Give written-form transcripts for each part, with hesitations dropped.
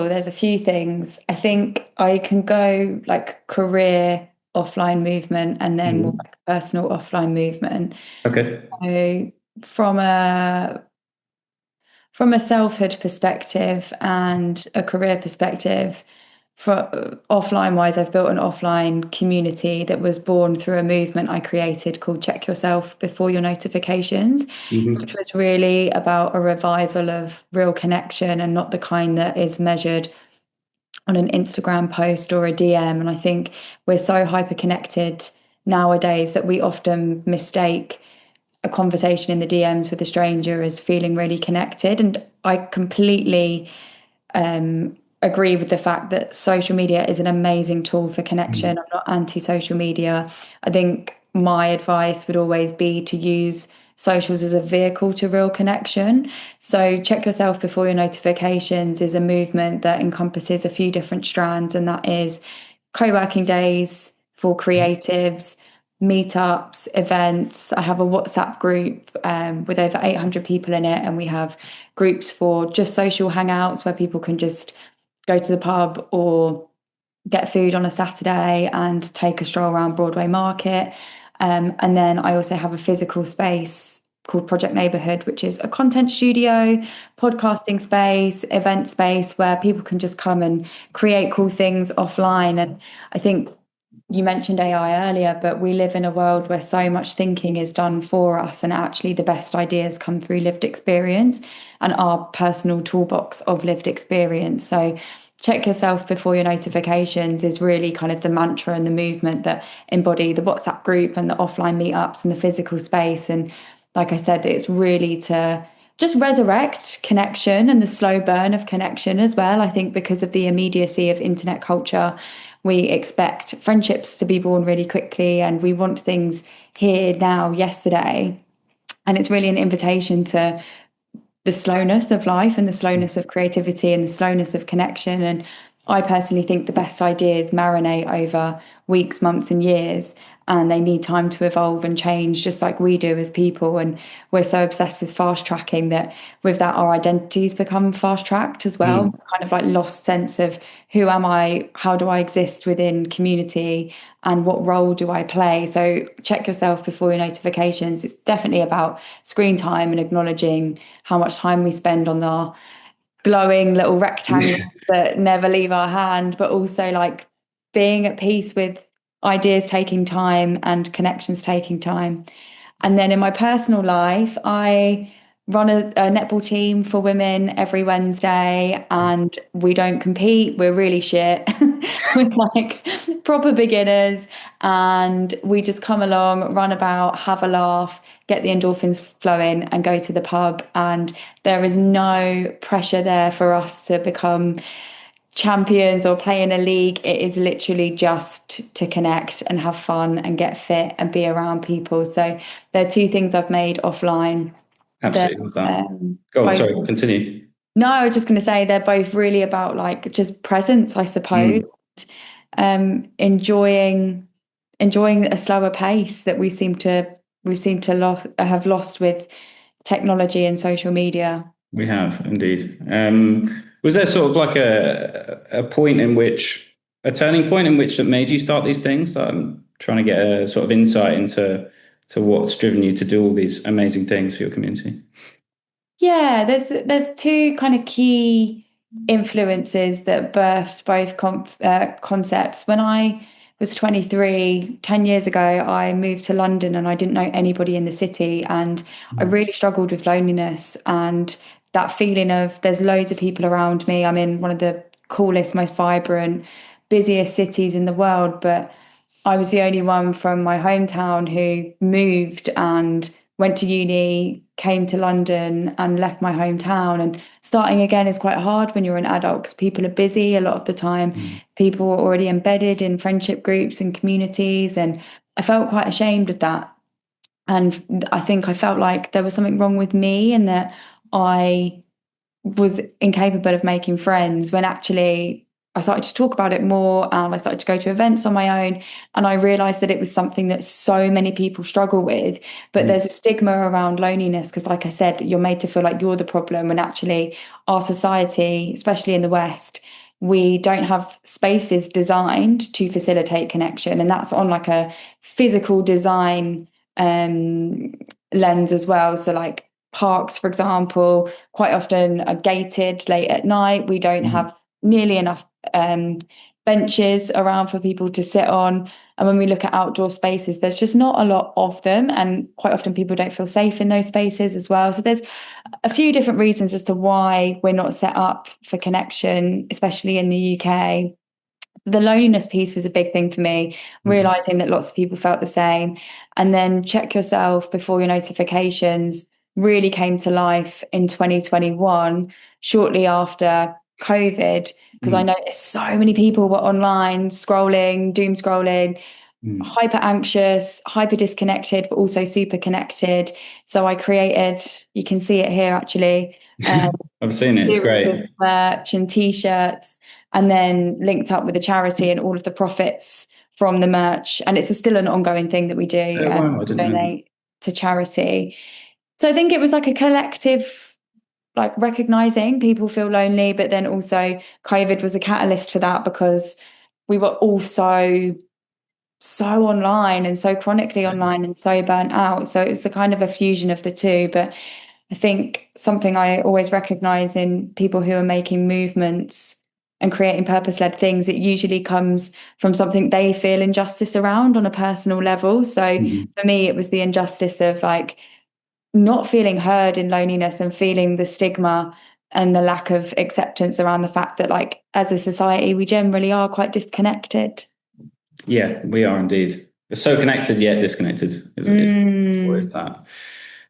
there's a few things. I think I can go like career offline movement and then more Mhm. like personal offline movement. Okay. So from a from a selfhood perspective and a career perspective, for offline wise, I've built an offline community that was born through a movement I created called Check Yourself Before Your Notifications, which Hmm. was really about a revival of real connection and not the kind that is measured on an Instagram post or a DM. And I think we're so hyper connected nowadays that we often mistake a conversation in the DMs with a stranger as feeling really connected. And I completely agree with the fact that social media is an amazing tool for connection. I'm not anti social media. I think my advice would always be to use socials as a vehicle to real connection. So, check yourself before your notifications is a movement that encompasses a few different strands, and that is co working days for creatives, meetups, events. I have a WhatsApp group with over 800 people in it, and we have groups for just social hangouts where people can just go to the pub or get food on a Saturday and take a stroll around Broadway Market. And then I also have a physical space called Project Neighbourhood, which is a content studio, podcasting space, event space where people can just come and create cool things offline. And I think you mentioned AI earlier, but we live in a world where so much thinking is done for us, and actually the best ideas come through lived experience and our personal toolbox of lived experience. So, check yourself before your notifications is really kind of the mantra and the movement that embody the WhatsApp group and the offline meetups and the physical space. And like I said, it's really to just resurrect connection and the slow burn of connection as well. I think because of the immediacy of internet culture, we expect friendships to be born really quickly and we want things here, now, yesterday. And it's really an invitation to the slowness of life and the slowness of creativity and the slowness of connection. And I personally think the best ideas marinate over weeks, months, and years, and they need time to evolve and change, just like we do as people. And we're so obsessed with fast tracking that with that, our identities become fast tracked as well, Mm. kind of like lost sense of who am I, how do I exist within community, and what role do I play. So check yourself before your notifications. It's definitely about screen time and acknowledging how much time we spend on our glowing little rectangles that never leave our hand, but also like being at peace with ideas taking time and connections taking time. And then in my personal life, I run a netball team for women every Wednesday, and we don't compete. We're really shit. We're like proper beginners, and we just come along, run about, have a laugh, get the endorphins flowing, and go to the pub. And there is no pressure there for us to become champions or play in a league. It is literally just to connect and have fun and get fit and be around people. So there are two things I've made offline that Absolutely love that. Go on, both. sorry, continue. No, I was just going to say they're both really about like just presence, I suppose. Mm. Enjoying a slower pace that we seem to have lost with technology and social media. We have indeed. Was there sort of like a point in which, a turning point in which that made you start these things? That I'm trying to get a sort of insight into what's driven you to do all these amazing things for your community. Yeah, there's two kind of key influences that birthed both concepts. When I was 23, 10 years ago, I moved to London and I didn't know anybody in the city, and I Mm. really struggled with loneliness and that feeling of there's loads of people around me. I'm in one of the coolest, most vibrant, busiest cities in the world, but I was the only one from my hometown who moved and went to uni, came to London and left my hometown. And starting again is quite hard when you're an adult because people are busy a lot of the time. Mm. People are already embedded in friendship groups and communities. And I felt quite ashamed of that. And I think I felt like there was something wrong with me and that I was incapable of making friends when actually I started to talk about it more, and I started to go to events on my own, and I realized that it was something that so many people struggle with. But there's a stigma around loneliness because, like I said, you're made to feel like you're the problem, when actually our society, especially in the West, we don't have spaces designed to facilitate connection, and that's on like a physical design lens as well. So like parks, for example, quite often are gated late at night. We don't have nearly enough benches around for people to sit on. And when we look at outdoor spaces, there's just not a lot of them. And quite often people don't feel safe in those spaces as well. So there's a few different reasons as to why we're not set up for connection, especially in the UK. The loneliness piece was a big thing for me, realizing that lots of people felt the same. And then check yourself before your notifications really came to life in 2021, shortly after COVID, because I noticed so many people were online scrolling, doom scrolling, hyper anxious, hyper disconnected, but also super connected. So I created, you can see it here actually. I've seen it. It's great. Merch and t-shirts, and then linked up with a charity and all of the profits from the merch. And it's still an ongoing thing that we do, Oh, wow, I didn't know. donate to charity. So I think it was like a collective, like recognizing people feel lonely, but then also COVID was a catalyst for that because we were all so online and so chronically online and so burnt out. So it's a kind of a fusion of the two. But I think something I always recognize in people who are making movements and creating purpose-led things, it usually comes from something they feel injustice around on a personal level. So for me, it was the injustice of like not feeling heard in loneliness and feeling the stigma and the lack of acceptance around the fact that like as a society, we generally are quite disconnected. Yeah, we are indeed. We're so connected yet disconnected. It's always that.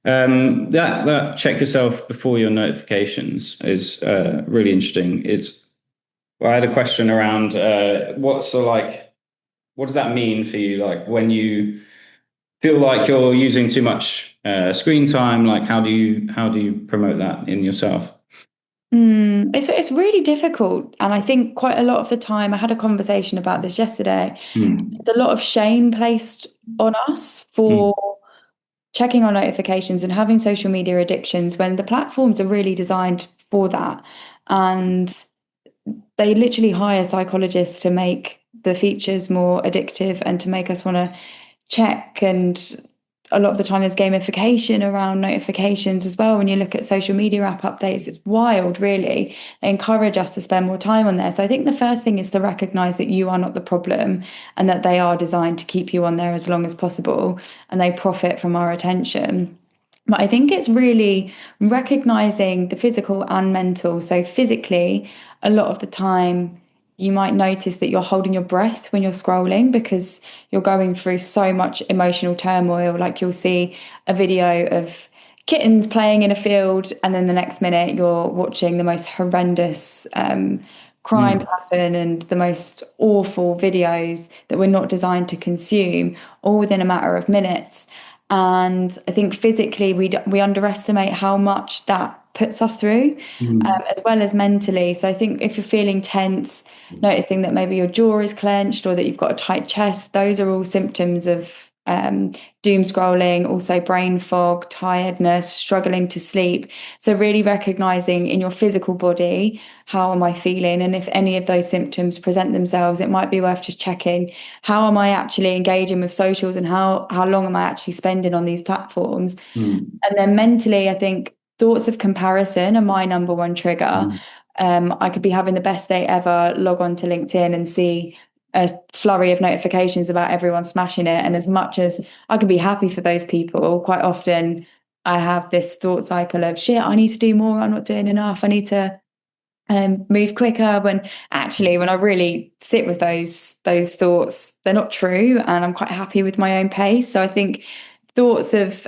That check yourself before your notifications is really interesting. I had a question around what does that mean for you? Like when you feel like you're using too much screen time, like how do you promote that in yourself? It's really difficult, and I think quite a lot of the time I had a conversation about this yesterday. There's a lot of shame placed on us for checking our notifications and having social media addictions when the platforms are really designed for that, and they literally hire psychologists to make the features more addictive and to make us want to check. And a lot of the time there's gamification around notifications as well. When you look at social media app updates, it's wild, really. They encourage us to spend more time on there. So I think the first thing is to recognize that you are not the problem and that they are designed to keep you on there as long as possible, and they profit from our attention. But I think it's really recognizing the physical and mental. So physically, a lot of the time you might notice that you're holding your breath when you're scrolling because you're going through so much emotional turmoil. Like you'll see a video of kittens playing in a field, and then the next minute you're watching the most horrendous crimes happen and the most awful videos that we're not designed to consume, all within a matter of minutes. And I think physically we underestimate how much that puts us through, as well as mentally. So I think if you're feeling tense, noticing that maybe your jaw is clenched or that you've got a tight chest, those are all symptoms of doom scrolling. Also brain fog, tiredness, struggling to sleep. So really recognizing in your physical body, how am I feeling? And if any of those symptoms present themselves, it might be worth just checking, how am I actually engaging with socials, and how long am I actually spending on these platforms? And then mentally, I think thoughts of comparison are my number one trigger. I could be having the best day ever, log on to LinkedIn and see a flurry of notifications about everyone smashing it. And as much as I can be happy for those people, quite often I have this thought cycle of shit, I need to do more, I'm not doing enough, I need to move quicker, when actually when I really sit with those thoughts, they're not true, and I'm quite happy with my own pace. So I think thoughts of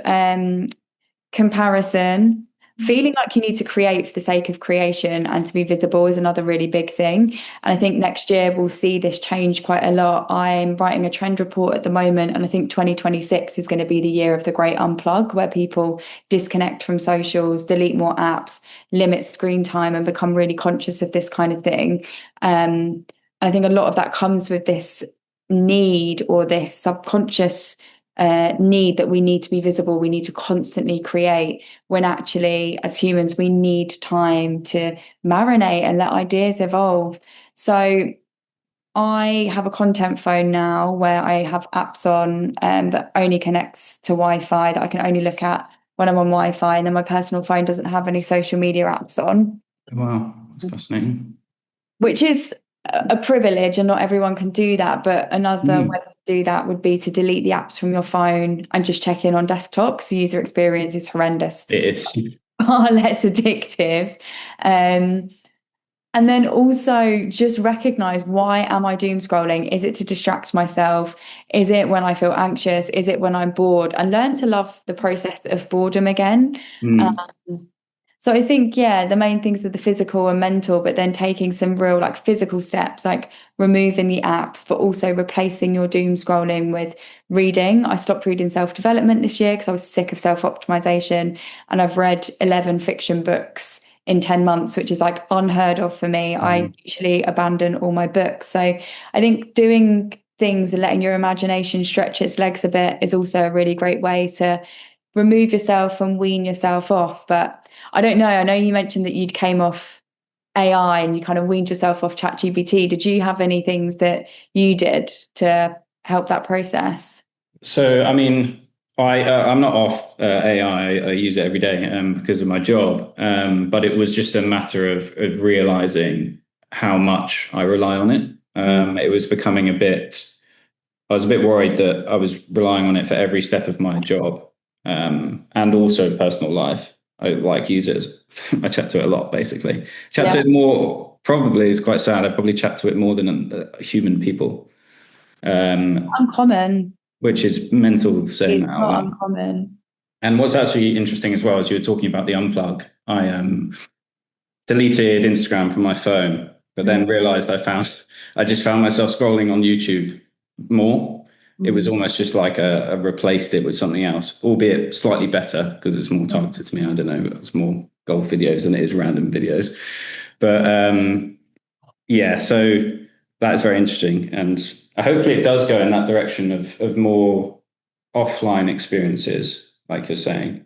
comparison feeling like you need to create for the sake of creation and to be visible is another really big thing. And I think next year we'll see this change quite a lot. I'm writing a trend report at the moment, and I think 2026 is going to be the year of the great unplug, where people disconnect from socials, delete more apps, limit screen time, and become really conscious of this kind of thing. And I think a lot of that comes with this need, or this subconscious need that we need to be visible, we need to constantly create, when actually as humans we need time to marinate and let ideas evolve. So I have a content phone now where I have apps on that only connects to Wi-Fi, that I can only look at when I'm on Wi-Fi, and then my personal phone doesn't have any social media apps on. Wow, that's fascinating. Which is a privilege, and not everyone can do that. But another way Mm. to do that would be to delete the apps from your phone and just check in on desktop, because the user experience is horrendous, It is. far less addictive. Um, and then also just recognize, why am I doom scrolling? Is it to distract myself? Is it when I feel anxious? Is it when I'm bored? And learn to love the process of boredom again. Mm. Um, so I think, yeah, the main things are the physical and mental, but then taking some real like physical steps, like removing the apps, but also replacing your doom scrolling with reading. I stopped reading self-development this year because I was sick of self-optimization, and I've read 11 fiction books in 10 months, which is like unheard of for me. I Mm. usually abandon all my books. So I think doing things and letting your imagination stretch its legs a bit is also a really great way to remove yourself and wean yourself off. But I don't know. I know you mentioned that you'd came off AI and you kind of weaned yourself off ChatGPT. Did you have any things that you did to help that process? So, I mean, I'm not off AI. I use it every day because of my job. But it was just a matter of realizing how much I rely on it. Mm. It was becoming a bit. I was a bit worried that I was relying on it for every step of my job, and also personal life. I like use it as I chat to it a lot, basically. Chat to Yeah, it more, probably is quite sad. I probably chat to it more than human people, um, uncommon. which is mental saying It's that out not loud. uncommon. And what's actually interesting as well, as you were talking about the unplug, I deleted Instagram from my phone, but then realized I just found myself scrolling on YouTube more. It was Mm. almost just like a replaced it with something else, albeit slightly better because it's more targeted to me. I don't know, it's more golf videos than it is random videos. But yeah, so that's very interesting. And hopefully it does go in that direction of more offline experiences, like you're saying.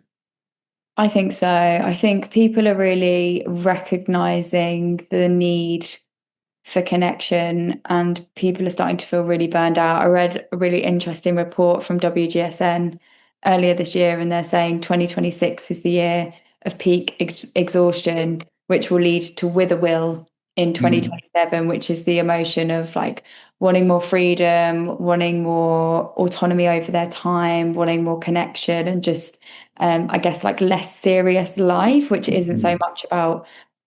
I think so. I think people are really recognizing the need for connection, and people are starting to feel really burned out. I read a really interesting report from WGSN earlier this year, and they're saying 2026 is the year of peak exhaustion, which will lead to wither will in Mm. 2027, which is the emotion of like wanting more freedom, wanting more autonomy over their time, wanting more connection, and just I guess like less serious life, which isn't so Mm. much about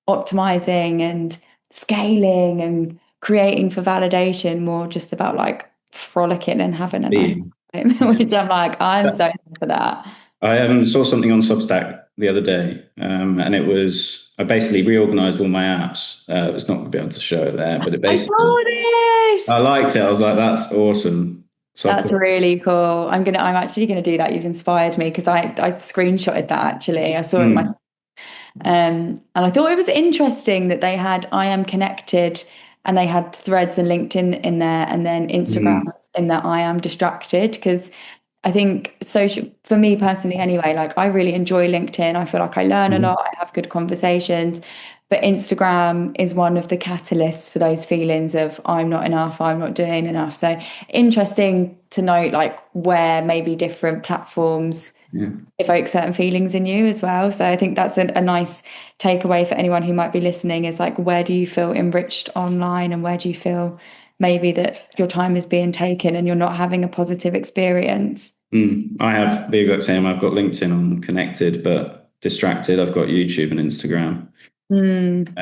optimizing and scaling and creating for validation, more just about like frolicking and having a nice Being. time, Yeah. which I'm like, I'm so for that. I saw something on Substack the other day, and it was I basically reorganized all my apps. It was not going to be able to show it there, but it I basically saw I this. liked it. I was like, "That's awesome." So I That's put, really cool. I'm actually gonna do that. You've inspired me, because I screenshotted that actually. I saw it in my mm, and I thought it was interesting that they had I am connected, and they had Threads and LinkedIn in there, and then Instagram mm, in there I am distracted. Because I think social, for me personally anyway, like I really enjoy LinkedIn. I feel like I learn a mm, lot, I have good conversations. But Instagram is one of the catalysts for those feelings of I'm not enough, I'm not doing enough. So interesting to note like where maybe different platforms yeah. evoke certain feelings in you as well. So I think that's a nice takeaway for anyone who might be listening, is like, where do you feel enriched online, and where do you feel maybe that your time is being taken and you're not having a positive experience? I have the exact same. I've got LinkedIn on connected, but distracted. I've got YouTube and Instagram. Mm.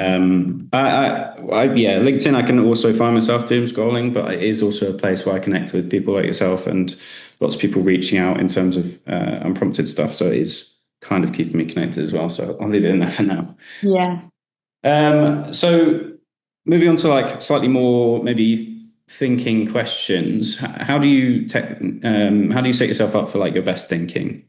Yeah, LinkedIn, I can also find myself doom scrolling, but it is also a place where I connect with people like yourself and lots of people reaching out in terms of unprompted stuff. So it is kind of keeping me connected as well. So I'll leave it in there for now. Yeah. So moving on to like slightly more maybe thinking questions. How do you set yourself up for like your best thinking?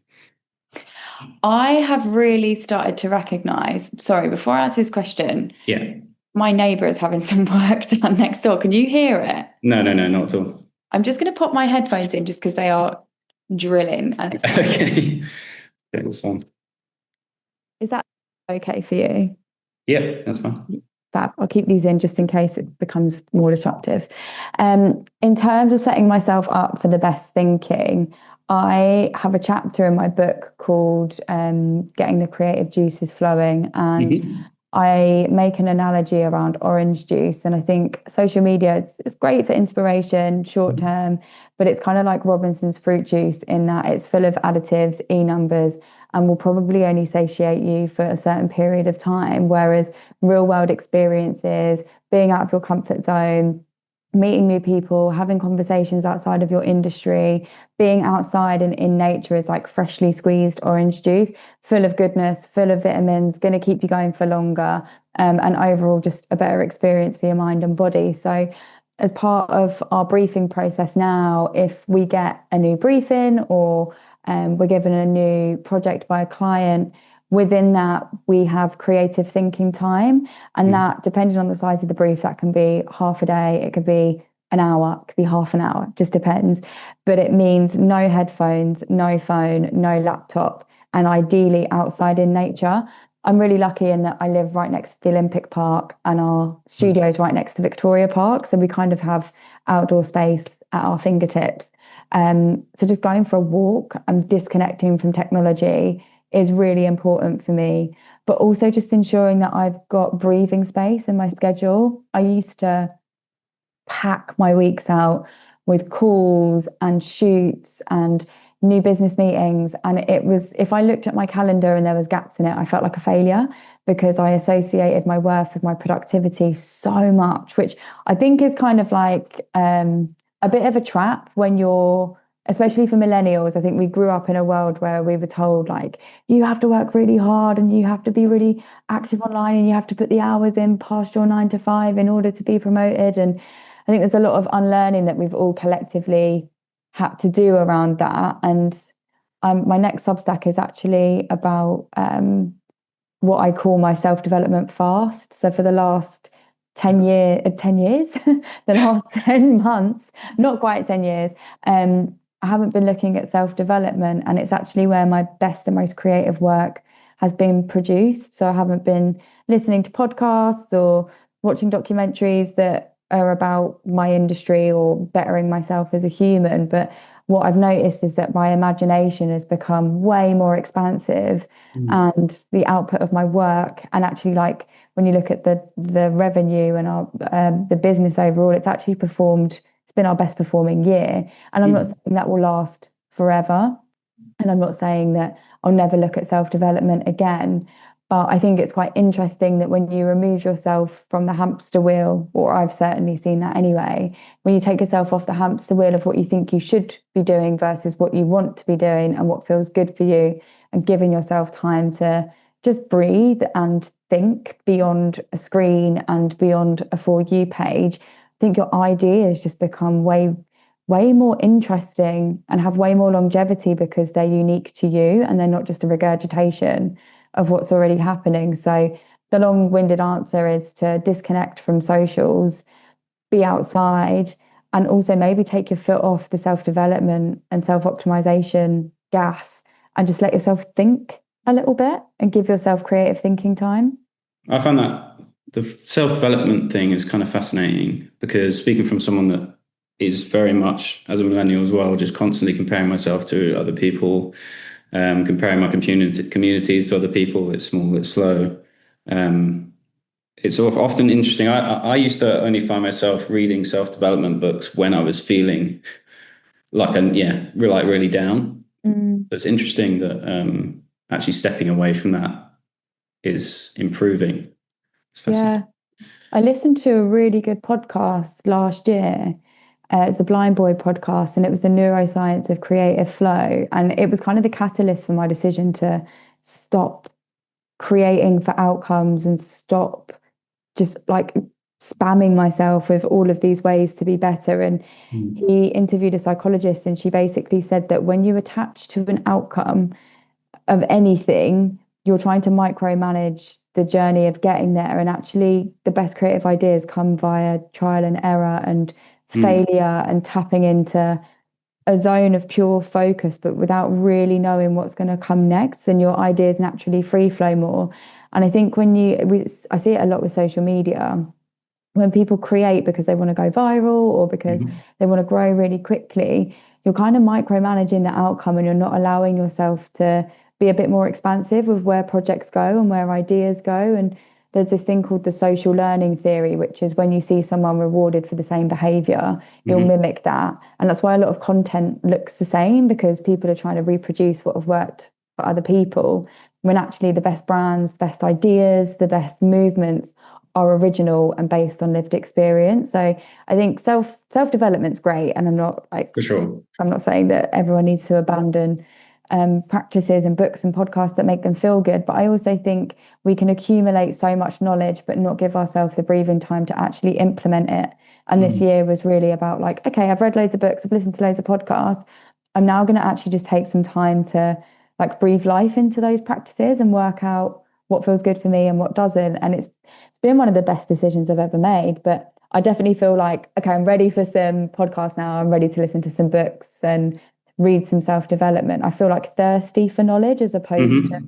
I have really started to recognize, sorry, before I answer this question, Yeah. my neighbour is having some work done next door. Can you hear it? No, not at all. I'm just going to pop my headphones in just because they are drilling and it's Okay. Okay, that's fine. Is that okay for you? Yeah, that's fine. Fab. I'll keep these in just in case it becomes more disruptive. In terms of setting myself up for the best thinking, I have a chapter in my book called Getting the Creative Juices Flowing. And I make an analogy around orange juice. And I think social media, it's great for inspiration, short term, but it's kind of like Robinson's fruit juice in that it's full of additives, E numbers, and will probably only satiate you for a certain period of time. Whereas real world experiences, being out of your comfort zone, meeting new people, having conversations outside of your industry, being outside and in nature is like freshly squeezed orange juice, full of goodness, full of vitamins, going to keep you going for longer, and overall just a better experience for your mind and body. So, as part of our briefing process now, if we get a new briefing or we're given a new project by a client, within that we have creative thinking time, and that, depending on the size of the brief, that can be half a day, it could be an hour, it could be half an hour, just depends. But it means no headphones, no phone, no laptop, and ideally outside in nature. I'm really lucky in that I live right next to the Olympic Park and our studio is right next to Victoria Park, so we kind of have outdoor space at our fingertips. So just going for a walk and disconnecting from technology is really important for me, but also just ensuring that I've got breathing space in my schedule. I used to pack my weeks out with calls and shoots and new business meetings. And it was, if I looked at my calendar and there was gaps in it, I felt like a failure because I associated my worth with my productivity so much, which I think is kind of like a bit of a trap when you're, especially for millennials. I think we grew up in a world where we were told like you have to work really hard and you have to be really active online and you have to put the hours in past your 9 to 5 in order to be promoted. And I think there's a lot of unlearning that we've all collectively had to do around that. And my next Substack is actually about what I call my self-development fast. So for the last 10 years, the last 10 months, not quite 10 years, I haven't been looking at self-development, and it's actually where my best and most creative work has been produced. So I haven't been listening to podcasts or watching documentaries that are about my industry or bettering myself as a human. But what I've noticed is that my imagination has become way more expansive, and the output of my work, and actually like when you look at the revenue and our the business overall, it's actually performed, it's been our best performing year. And I'm not saying that will last forever, and I'm not saying that I'll never look at self-development again. But I think it's quite interesting that when you remove yourself from the hamster wheel, or I've certainly seen that anyway, when you take yourself off the hamster wheel of what you think you should be doing versus what you want to be doing and what feels good for you, and giving yourself time to just breathe and think beyond a screen and beyond a For You page, I think your ideas just become way more interesting and have way more longevity because they're unique to you and they're not just a regurgitation of what's already happening. So the long-winded answer is to disconnect from socials, be outside, and also maybe take your foot off the self-development and self-optimization gas and just let yourself think a little bit and give yourself creative thinking time. I find that the self-development thing is kind of fascinating because, speaking from someone that is very much, as a millennial as well, just constantly comparing myself to other people, comparing my communities to other people, it's small, it's slow. It's often interesting. I used to only find myself reading self-development books when I was feeling like really down. So it's interesting that actually stepping away from that is improving. It's fascinating. Yeah, I listened to a really good podcast last year. It's the Blind Boy podcast, and it was the neuroscience of creative flow. And it was kind of the catalyst for my decision to stop creating for outcomes and stop just like spamming myself with all of these ways to be better. And Mm. he interviewed a psychologist, and she basically said that when you attach to an outcome of anything, you're trying to micromanage the journey of getting there. And actually, the best creative ideas come via trial and error and Mm. failure and tapping into a zone of pure focus, but without really knowing what's going to come next. And your ideas naturally free flow more. And I think I see it a lot with social media when people create because they want to go viral or because Mhm. they want to grow really quickly, you're kind of micromanaging the outcome and you're not allowing yourself to be a bit more expansive with where projects go and where ideas go. And there's this thing called the social learning theory, which is when you see someone rewarded for the same behavior, you'll Mhm. mimic that. And that's why a lot of content looks the same because people are trying to reproduce what have worked for other people, when actually the best brands, best ideas, the best movements are original and based on lived experience. So I think self development's great, and For sure. I'm not saying that everyone needs to abandon practices and books and podcasts that make them feel good. But I also think we can accumulate so much knowledge, but not give ourselves the breathing time to actually implement it. And this Mm. year was really about like, okay, I've read loads of books, I've listened to loads of podcasts. I'm now going to actually just take some time to like breathe life into those practices and work out what feels good for me and what doesn't. And it's been one of the best decisions I've ever made. But I definitely feel like, okay, I'm ready for some podcasts now. I'm ready to listen to some books and read some self-development. I feel like thirsty for knowledge as opposed to,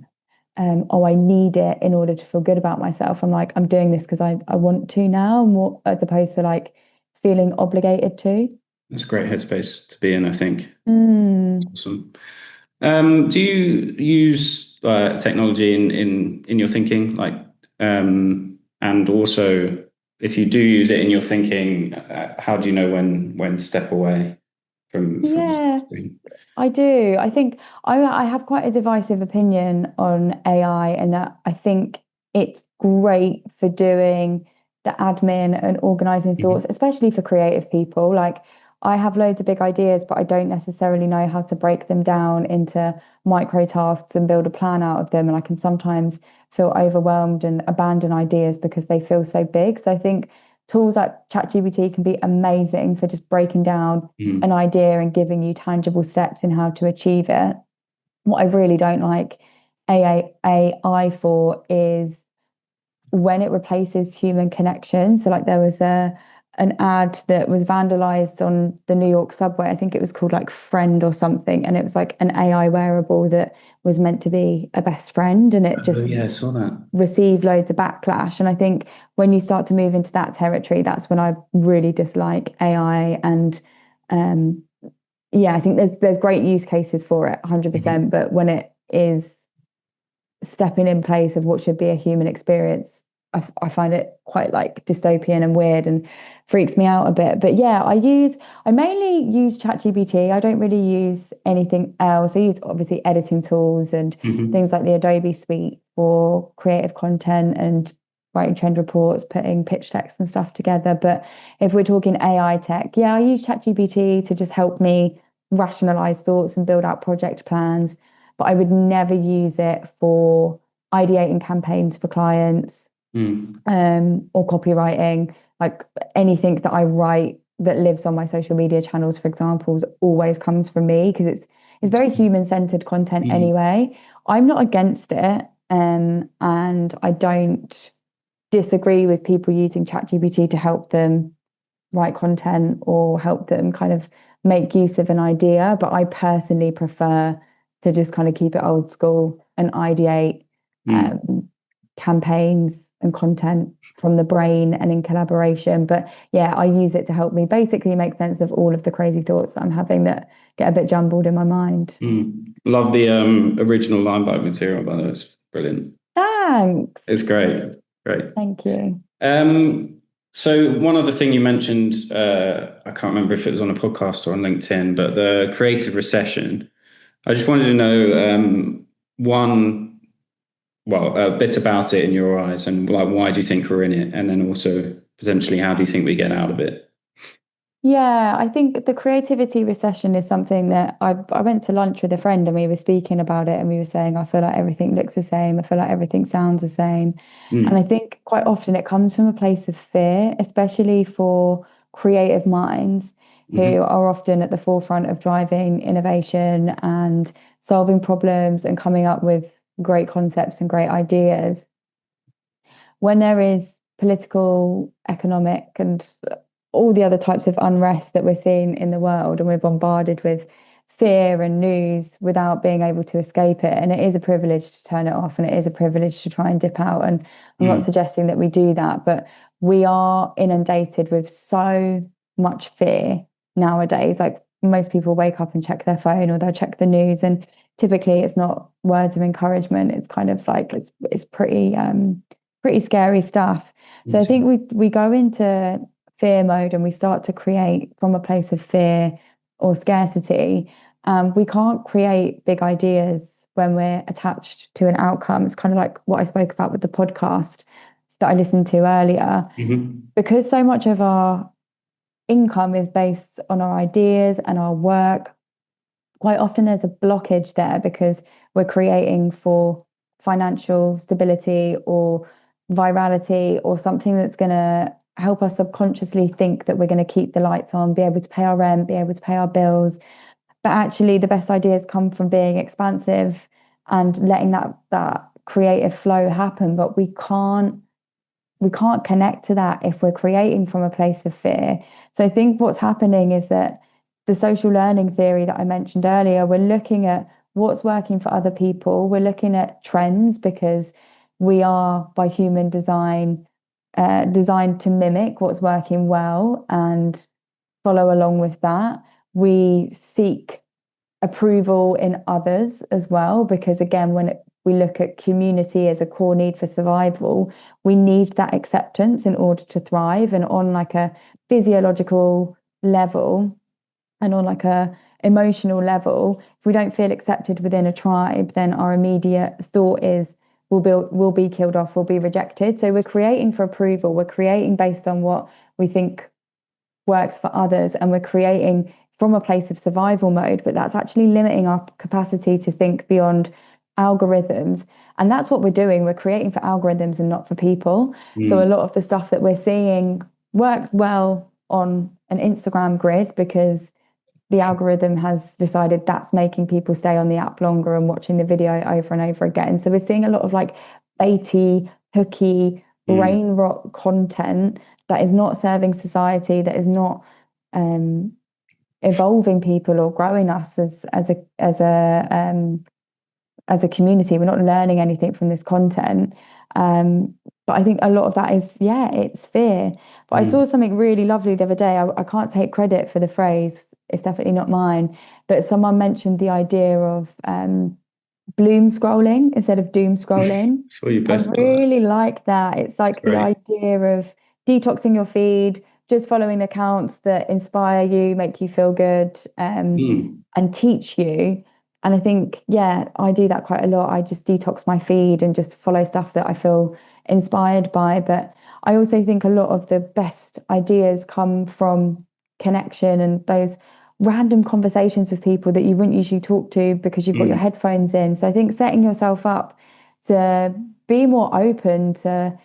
Mhm. oh, I need it in order to feel good about myself. I'm like, I'm doing this because I want to now, more as opposed to like feeling obligated to. That's a great headspace to be in, I think. Mm. Awesome. Do you use technology in your thinking, like, and also if you do use it in your thinking, how do you know when to step away from Yeah. something? I do. I think I have quite a divisive opinion on AI, and that I think it's great for doing the admin and organizing thoughts, Mhm. especially for creative people. Like I have loads of big ideas, but I don't necessarily know how to break them down into micro tasks and build a plan out of them. And I can sometimes feel overwhelmed and abandon ideas because they feel so big. So I think tools like ChatGPT can be amazing for just breaking down an Mhm. idea and giving you tangible steps in how to achieve it. What I really don't like AI for is when it replaces human connection. So like there was a an ad that was vandalized on the New York subway. I think it was called like Friend or something. And it was like an AI wearable that was meant to be a best friend. And it Oh just yeah, I saw that. receive loads of backlash. And I think when you start to move into that territory, that's when I really dislike AI. And um, yeah, I think there's great use cases for it, Mhm. 100%. But when it is stepping in place of what should be a human experience, I find it quite like dystopian and weird and freaks me out a bit. But yeah, I mainly use ChatGPT. I don't really use anything else. I use obviously editing tools and Mhm. things like the Adobe Suite for creative content and writing trend reports, putting pitch decks and stuff together. But if we're talking AI tech, yeah, I use ChatGPT to just help me rationalize thoughts and build out project plans, but I would never use it for ideating campaigns for clients, Mm. or copywriting. Like anything that I write that lives on my social media channels, for example, always comes from me because it's very human-centered content Mm. anyway. I'm not against it, and I don't disagree with people using ChatGPT to help them write content or help them kind of make use of an idea. But I personally prefer to just kind of keep it old school and ideate Mm. campaigns and content from the brain and in collaboration. But yeah, I use it to help me basically make sense of all of the crazy thoughts that I'm having that get a bit jumbled in my mind. Mm. Love the original line by material, by the way. It's brilliant. Thanks. It's great. Great. Thank you. Um, so one other thing you mentioned, I can't remember if it was on a podcast or on LinkedIn, but the creative recession. I just wanted to know, one, well, a bit about it in your eyes, and like why do you think we're in it, and then also potentially how do you think we get out of it? Yeah, I think the creativity recession is something that I went to lunch with a friend and we were speaking about it and we were saying, I feel like everything looks the same. I feel like everything sounds the same. And I Mm. think quite often it comes from a place of fear, especially for creative minds who Hmm. are often at the forefront of driving innovation and solving problems and coming up with great concepts and great ideas. When there is political, economic, and all the other types of unrest that we're seeing in the world, and we're bombarded with fear and news without being able to escape it. And it is a privilege to turn it off, and it is a privilege to try and dip out. And I'm not Mm. suggesting that we do that, but we are inundated with so much fear nowadays. Like most people wake up and check their phone or they'll check the news, and typically it's not words of encouragement. It's kind of like it's pretty scary stuff. So I think we go into fear mode and we start to create from a place of fear or scarcity. We can't create big ideas when we're attached to an outcome. It's kind of like what I spoke about with the podcast that I listened to earlier. Hmm. Because so much of our income is based on our ideas and our work, quite often there's a blockage there because we're creating for financial stability or virality or something that's going to help us subconsciously think that we're going to keep the lights on, be able to pay our rent, be able to pay our bills. But actually, the best ideas come from being expansive and letting that creative flow happen. But we can't connect to that if we're creating from a place of fear. So I think what's happening is that the social learning theory that I mentioned earlier, we're looking at what's working for other people. We're looking at trends because we are, by human design, designed to mimic what's working well and follow along with that. We seek approval in others as well, because again, we look at community as a core need for survival, we need that acceptance in order to thrive. And on like a physiological level and on like a emotional level, if we don't feel accepted within a tribe, then our immediate thought is we'll be killed off, we'll be rejected. So we're creating for approval, we're creating based on what we think works for others, and we're creating from a place of survival mode, but that's actually limiting our capacity to think beyond algorithms. And that's what we're doing. We're creating for algorithms and not for people. So a Mm. lot of the stuff that we're seeing works well on an Instagram grid because the algorithm has decided that's making people stay on the app longer and watching the video over and over again. So we're seeing a lot of like baity, hooky, Mm. brain rot content that is not serving society, that is not um, evolving people or growing us as a community. We're not learning anything from this content. But I think a lot of that is, yeah, it's fear. But I saw Mm. something really lovely the other day. I can't take credit for the phrase, it's definitely not mine. But someone mentioned the idea of bloom scrolling instead of doom scrolling. Saw you I post about that. really like that. It's It's like the great. idea of detoxing your feed, just following accounts that inspire you, make you feel good, Mm. and teach you. And I think, yeah, I do that quite a lot. I just detox my feed and just follow stuff that I feel inspired by. But I also think a lot of the best ideas come from connection and those random conversations with people that you wouldn't usually talk to because you've got your Mm. headphones in. So I think setting yourself up to be more open to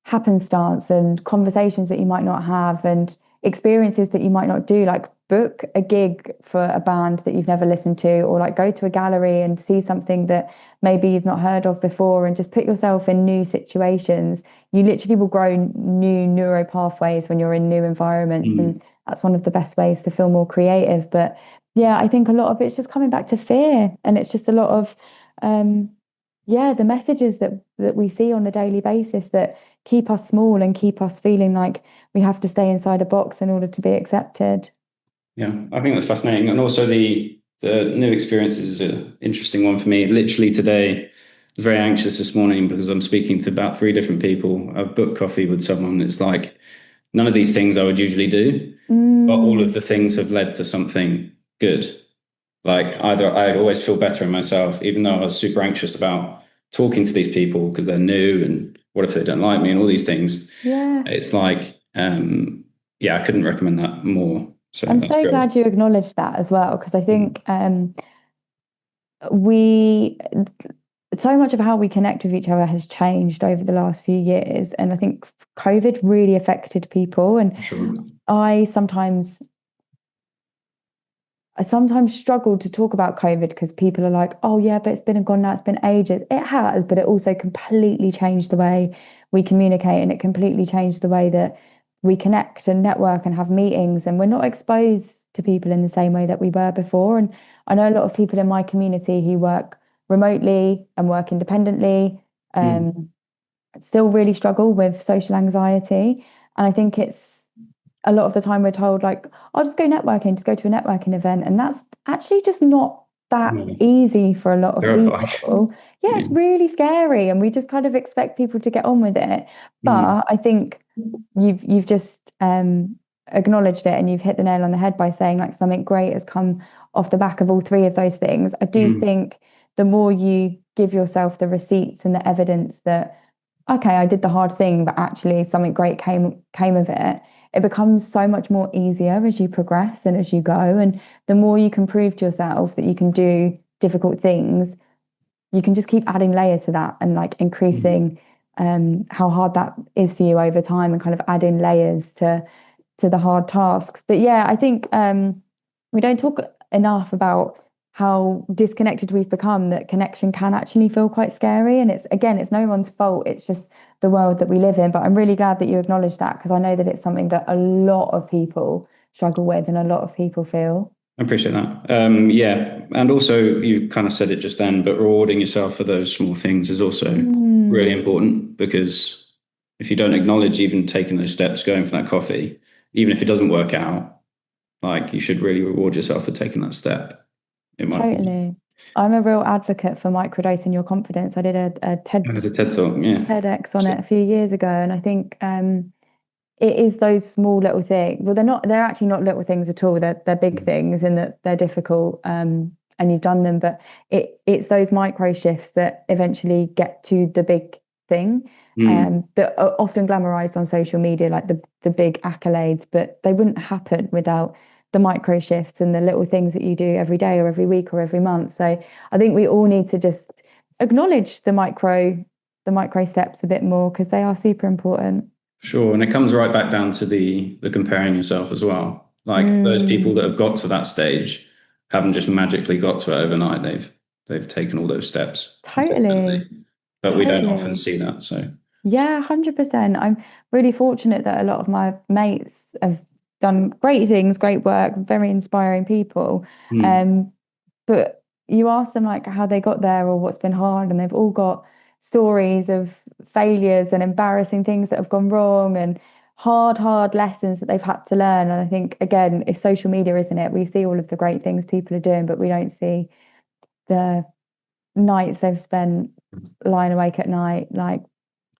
happenstance and conversations that you might not have and experiences that you might not do, like book a gig for a band that you've never listened to, or like go to a gallery and see something that maybe you've not heard of before, and just put yourself in new situations. You literally will grow new neural pathways when you're in new environments, and Mm. that's one of the best ways to feel more creative. But yeah, I think a lot of it's just coming back to fear, and it's just a lot of um yeah, the messages that we see on a daily basis that keep us small and keep us feeling like we have to stay inside a box in order to be accepted. Yeah, I think that's fascinating, and also the new experiences is an interesting one for me. Literally today, I was very anxious this morning because I'm speaking to about three different people. I've booked coffee with someone. It's like none of these things I would usually do, but all of Mm, the things have led to something good. Like either I always feel better in myself, even though I was super anxious about talking to these people because they're new and what if they don't like me and all these things. yeah. It's like yeah, I couldn't recommend that more. So I'm that's so great. glad you acknowledged that as well, because I Mm. think we so much of how we connect with each other has changed over the last few years, and I think COVID really affected people. And Sure. I sometimes I sometimes struggle to talk about COVID because people are like, oh, yeah, but it's been and gone now, it's been ages. It has, but it also completely changed the way we communicate, and it completely changed the way that we connect and network and have meetings. And we're not exposed to people in the same way that we were before. And I know a lot of people in my community who work remotely and work independently, Mm. um, still really struggle with social anxiety. And I think it's a lot of the time we're told like, I'll just go networking, just go to a networking event. And that's actually just not that No, easy for a lot of terrifying. people. Yeah, Yeah. it's really scary. And we just kind of expect people to get on with it. Mm. But I think you've just acknowledged it, and you've hit the nail on the head by saying like something great has come off the back of all three of those things. I do Mm. think the more you give yourself the receipts and the evidence that okay, I did the hard thing, but actually something great came of it. It becomes so much more easier as you progress and as you go. And the more you can prove to yourself that you can do difficult things, you can just keep adding layers to that and like Mm. increasing how hard that is for you over time, and kind of adding layers to the hard tasks. But yeah, I think we don't talk enough about how disconnected we've become, that connection can actually feel quite scary. And it's again, it's no one's fault. It's just the world that we live in. But I'm really glad that you acknowledge that, because I know that it's something that a lot of people struggle with and a lot of people feel. I appreciate that. Yeah. And also, you kind of said it just then, but rewarding yourself for those small things is also really Mm, important because if you don't acknowledge even taking those steps, going for that coffee, even if it doesn't work out, like you should really reward yourself for taking that step, in my opinion. totally. I'm a real advocate for microdosing your confidence. I did a And the TED Talk, yeah. TEDx on it a few years ago, and I think it is those small little things. Well, they're actually not little things at all. They're big things, and that they're difficult. And you've done them, but it's those micro shifts that eventually get to the big thing. Mm. That are often glamorized on social media, like the big accolades, but they wouldn't happen without the micro shifts and the little things that you do every day or every week or every month. So I think we all need to just acknowledge the micro steps a bit more, because they are super important. Sure. And it comes right back down to the comparing yourself as well. Like those people that Mm, have got to that stage haven't just magically got to it overnight. They've taken all those steps, totally, definitely. But we don't often totally. see that. So Yeah, 100%. I'm really fortunate that a lot of my mates have done great things, great work, very inspiring people. mm, Um, but you ask them like how they got there or what's been hard, and they've all got stories of failures and embarrassing things that have gone wrong, and hard lessons that they've had to learn. And I think again, it's social media, isn't it? We see all of the great things people are doing, but we don't see the nights they've spent lying awake at night, like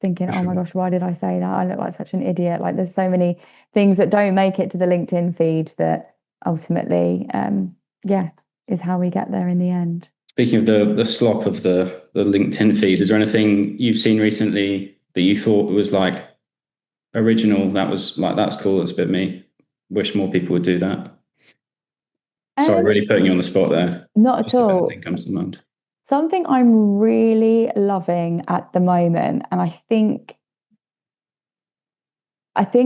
thinking, for oh my sure. gosh, why did I say that? I look like such an idiot. Like there's so many things that don't make it to the LinkedIn feed that ultimately, yeah, is how we get there in the end. Speaking of the slop of the LinkedIn feed, is there anything you've seen recently that you thought was like original? That was like that's cool. That's a bit me. Wish more people would do that. Sorry, Um, really putting you on the spot there. Not at Just if anything all. comes to mind. Something I'm really loving at the moment, and I think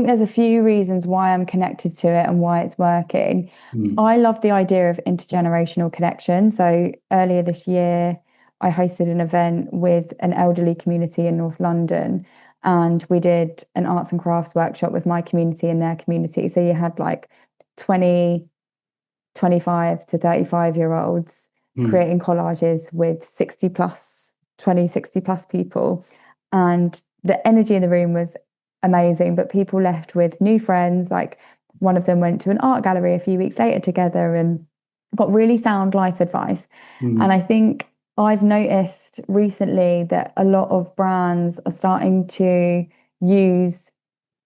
there's a few reasons why I'm connected to it and why it's working. Mm, I love the idea of intergenerational connection. So earlier this year, I hosted an event with an elderly community in North London, and we did an arts and crafts workshop with my community and their community. So you had like 20, 25 to 35-year olds mm, creating collages with 60 plus, 20, 60 plus people. And the energy in the room was amazing, but people left with new friends. Like one of them went to an art gallery a few weeks later together and got really sound life advice. And I mm, think I've noticed recently that a lot of brands are starting to use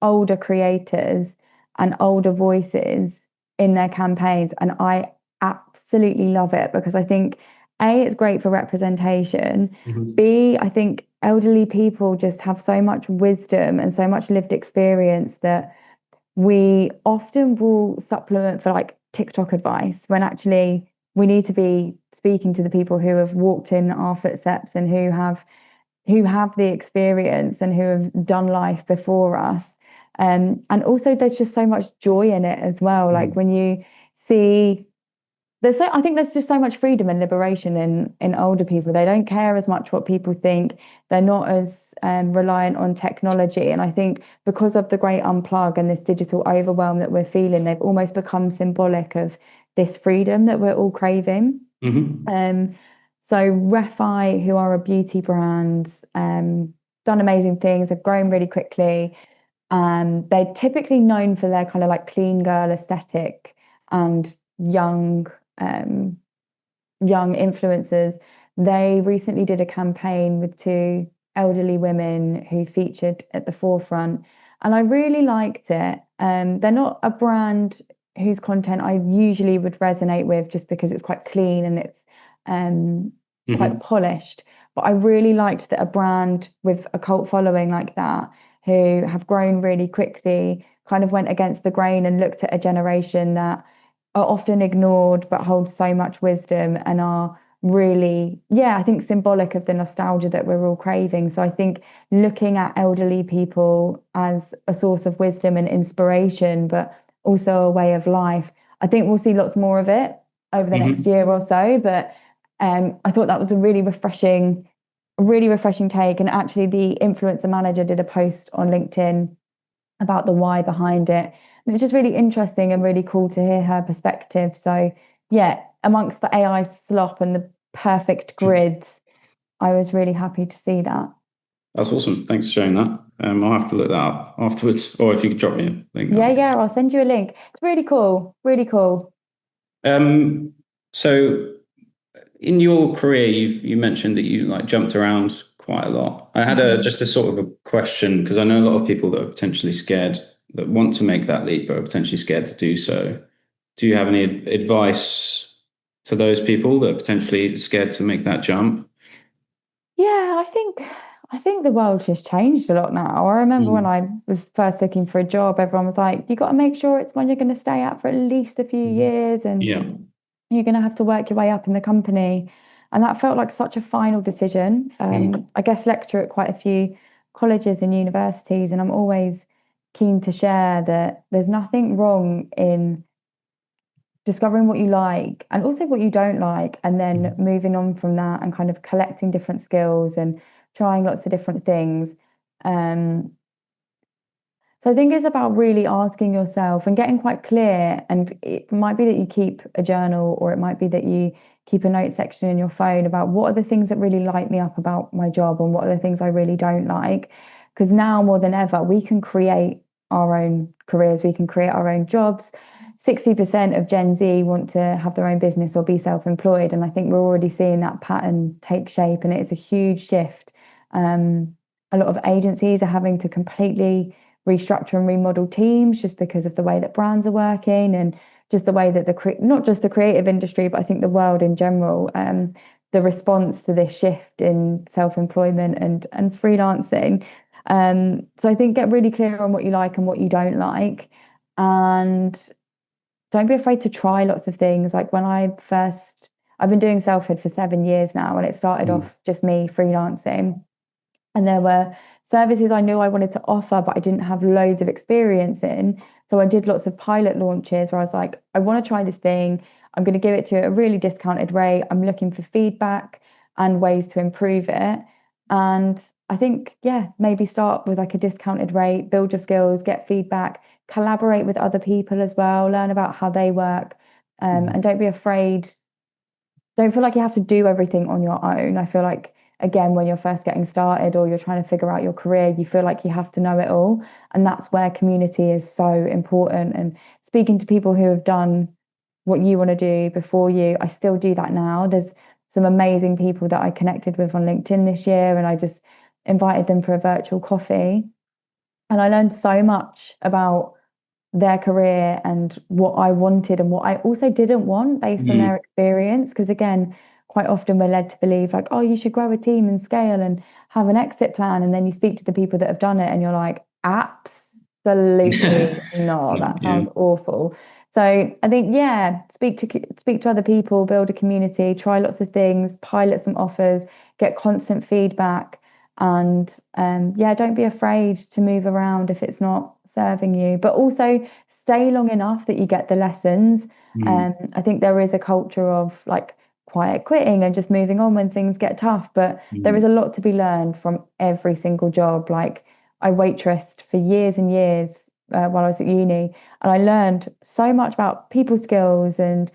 older creators and older voices in their campaigns. And I absolutely love it, because I think A, it's great for representation. mhm. B, I think elderly people just have so much wisdom and so much lived experience that we often will supplement for like TikTok advice when actually we need to be speaking to the people who have walked in our footsteps and who have the experience and who have done life before us. And also there's just so much joy in it as well. Like Mm. when you see I think there's just so much freedom and liberation in older people. They don't care as much what people think. They're not as reliant on technology. And I think because of the great unplug and this digital overwhelm that we're feeling, they've almost become symbolic of this freedom that we're all craving. Hmm. Um, so Refi, who are a beauty brand, done amazing things, have grown really quickly. They're typically known for their kind of like clean girl aesthetic and um, young influencers. They recently did a campaign with two elderly women who featured at the forefront, and I really liked it. They're not a brand whose content I usually would resonate with just because it's quite clean and it's um, quite Hmm. polished. But I really liked that a brand with a cult following like that, who have grown really quickly, kind of went against the grain and looked at a generation that are often ignored but hold so much wisdom and are really, yeah, I think symbolic of the nostalgia that we're all craving. So I think looking at elderly people as a source of wisdom and inspiration, but also a way of life, I think we'll see lots more of it over the next Hmm. year or so. But I thought that was a really refreshing take. And actually, the influencer manager did a post on LinkedIn about the why behind it. And it was just really interesting and really cool to hear her perspective. So, yeah, amongst the AI slop and the perfect grids, I was really happy to see that. That's awesome. Thanks for sharing that. I'll have to look that up afterwards, or if you could drop me a link, that'd Yeah, be yeah, I'll send you a link. It's really cool, really cool. so in your career, you mentioned that you like jumped around quite a lot. I had a Mhm. just a sort of a question because I know a lot of people that are potentially scared that want to make that leap but are potentially scared to do so. Do you have any advice to those people that are potentially scared to make that jump? Yeah, I think the world's just changed a lot now. I remember when Mm. I was first looking for a job, everyone was like, you got to make sure it's one you're going to stay at for at least a few years and Yeah. you're going to have to work your way up in the company. And that felt like such a final decision. Mm. I guess lecture at quite a few colleges and universities, and I'm always keen to share that there's nothing wrong in discovering what you like and also what you don't like, and then moving on from that and kind of collecting different skills and trying lots of different things. Um, so I think it's about really asking yourself and getting quite clear. And it might be that you keep a journal, or it might be that you keep a note section in your phone about what are the things that really light me up about my job and what are the things I really don't like. Because now more than ever, we can create our own careers, we can create our own jobs. 60% of Gen Z want to have their own business or be self-employed. And I think we're already seeing that pattern take shape, and it's a huge shift. A lot of agencies are having to completely restructure and remodel teams just because of the way that brands are working and just the way that not just the creative industry, but I think the world in general, the response to this shift in self-employment and freelancing. So I think get really clear on what you like and what you don't like, and don't be afraid to try lots of things. Like I've been doing Selfhood for 7 years now, and it started Mm. off just me freelancing. And there were services I knew I wanted to offer, but I didn't have loads of experience in. So I did lots of pilot launches where I was like, I want to try this thing. I'm going to give it to a really discounted rate. I'm looking for feedback and ways to improve it. And I think, yeah, maybe start with like a discounted rate, build your skills, get feedback, collaborate with other people as well, learn about how they work. And don't be afraid, don't feel like you have to do everything on your own. I feel like, again, when you're first getting started or you're trying to figure out your career, you feel like you have to know it all. And that's where community is so important. And speaking to people who have done what you want to do before you, I still do that now. There's some amazing people that I connected with on LinkedIn this year, and I just invited them for a virtual coffee. And I learned so much about their career and what I wanted and what I also didn't want based on Mm. their experience. Because again, quite often we're led to believe like, oh, you should grow a team and scale and have an exit plan. And then you speak to the people that have done it and you're like, apps. Absolutely not. No, That yeah. sounds awful. So I think, yeah, speak to other people, build a community, try lots of things, pilot some offers, get constant feedback, and yeah, don't be afraid to move around if it's not serving you. But also stay long enough that you get the lessons. Mm, I think there is a culture of like quiet quitting and just moving on when things get tough, but there is mm, a lot to be learned from every single job. Like I waitressed for years and years while I was at uni, and I learned so much about people skills and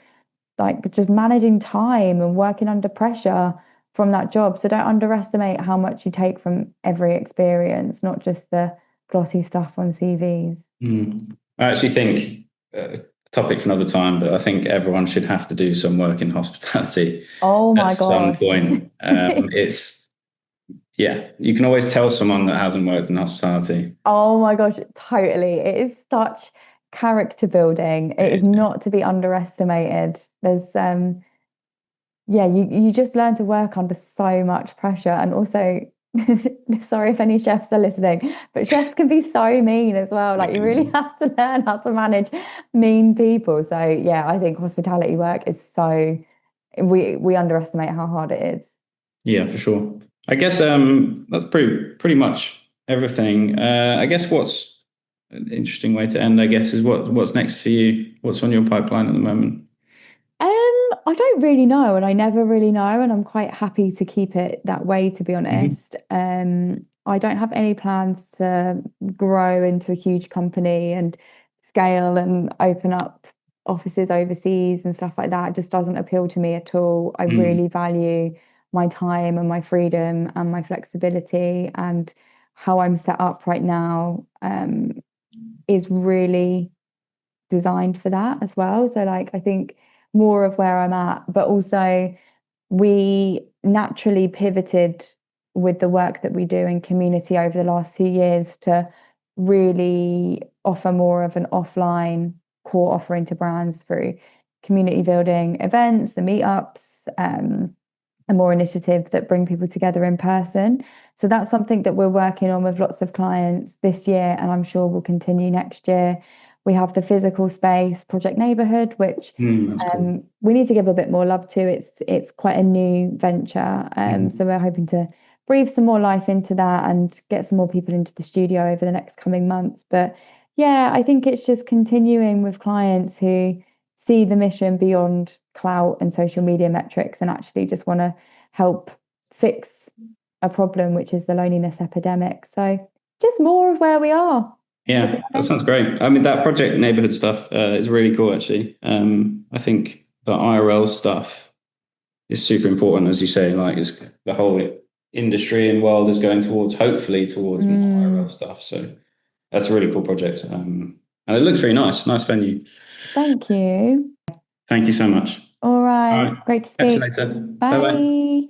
like just managing time and working under pressure from that job. So don't underestimate how much you take from every experience, not just the glossy stuff on CVs. mm. I actually think topic for another time, but I think everyone should have to do some work in hospitality Oh at my some gosh. point. It's yeah, you can always tell someone that hasn't worked in hospitality. Oh my gosh, totally. It is such character building. It is not to be underestimated. There's yeah, you just learn to work under so much pressure. And also, sorry if any chefs are listening, but chefs can be so mean as well. Like you really have to learn how to manage mean people. So yeah, I think hospitality work is so we underestimate how hard it is. Yeah, for sure. I guess that's pretty much everything. I guess what's an interesting way to end, I guess, is what's next for you? What's on your pipeline at the moment? I don't really know, and I never really know, and I'm quite happy to keep it that way, to be Hmm. honest. I don't have any plans to grow into a huge company and scale and open up offices overseas and stuff like that. It just doesn't appeal to me at all. I Mm. really value my time and my freedom and my flexibility, and how I'm set up right now, is really designed for that as well. So like I think more of where I'm at, but also we naturally pivoted with the work that we do in community over the last few years to really offer more of an offline core offering to brands through community building events and meetups, and more initiatives that bring people together in person. So that's something that we're working on with lots of clients this year, and I'm sure will continue next year. We have the physical space, Project Neighbourhood, which Mm, that's cool. we need to give a bit more love to. It's quite a new venture, Mhm. so we're hoping to breathe some more life into that and get some more people into the studio over the next coming months. But yeah, I think it's just continuing with clients who see the mission beyond clout and social media metrics and actually just want to help fix a problem, which is the loneliness epidemic. So just more of where we are, to be Yeah, that honest. sounds great. I mean, that project neighborhood stuff is really cool, actually. I think the IRL stuff is super important, as you say. Like, it's, the whole industry and world is going towards, hopefully, towards more IRL Mm, stuff. So that's a really cool project, and it looks very nice. Nice venue. thank you. Thank you so much. All All right. right, Great to catch you speak. later. Bye bye. Bye.